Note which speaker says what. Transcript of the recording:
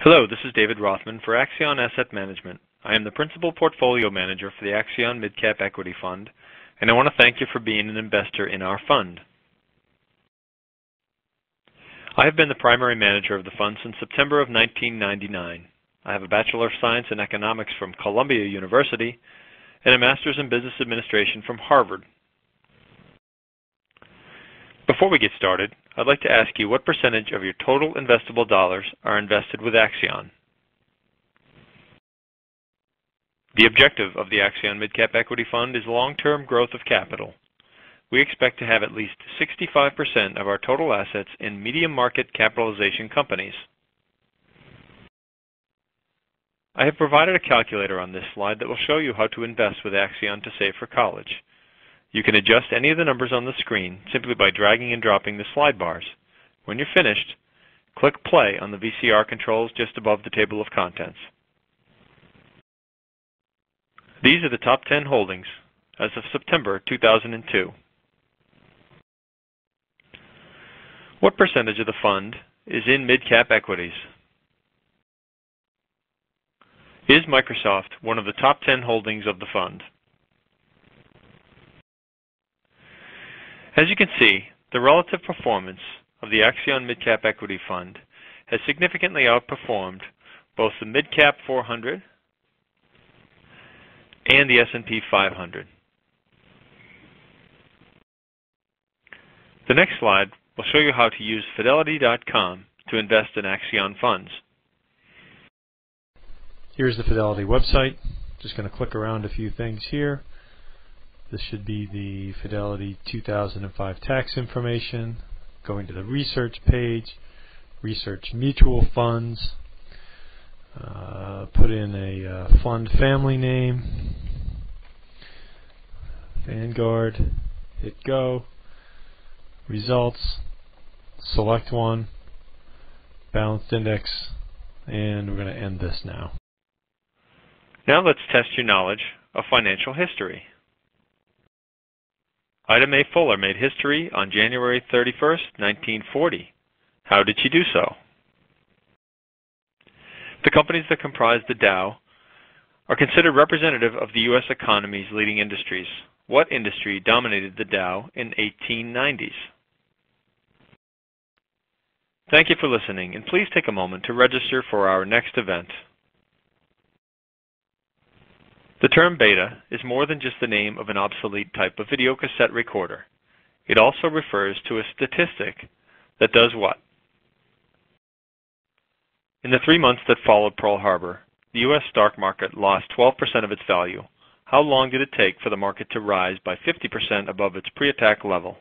Speaker 1: Hello, this is David Rothman for Axion Asset Management. I am the Principal Portfolio Manager for the Axion Midcap Equity Fund, and I want to thank you for being an investor in our fund. I have been the primary manager of the fund since September of 1999. I have a Bachelor of Science in Economics from Columbia University and a Master's in Business Administration from Harvard. Before we get started, I'd like to ask you what percentage of your total investable dollars are invested with Axion. The objective of the Axion Midcap Equity Fund is long-term growth of capital. We expect to have at least 65% of our total assets in medium market capitalization companies. I have provided a calculator on this slide that will show you how to invest with Axion to save for college. You can adjust any of the numbers on the screen simply by dragging and dropping the slide bars. When you're finished, click play on the VCR controls just above the table of contents. These are the top 10 holdings as of September 2002. What percentage of the fund is in mid-cap equities? Is Microsoft one of the top 10 holdings of the fund? As you can see, the relative performance of the Axion Midcap Equity Fund has significantly outperformed both the Midcap 400 and the S&P 500. The next slide will show you how to use Fidelity.com to invest in Axion funds.
Speaker 2: Here's the Fidelity website. Just going to click around a few things here. This should be the Fidelity 2005 tax information. Going to the research page, research mutual funds, put in a fund family name, Vanguard, hit go, results, select one, balanced index, and we're going to end this now.
Speaker 1: Now let's test your knowledge of financial history. Ida Mae Fuller made history on January 31st, 1940. How did she do so? The companies that comprise the Dow are considered representative of the U.S. economy's leading industries. What industry dominated the Dow in 1890s? Thank you for listening, and please take a moment to register for our next event. The term beta is more than just the name of an obsolete type of video cassette recorder. It also refers to a statistic that does what? In the 3 months that followed Pearl Harbor, the U.S. stock market lost 12% of its value. How long did it take for the market to rise by 50% above its pre-attack level?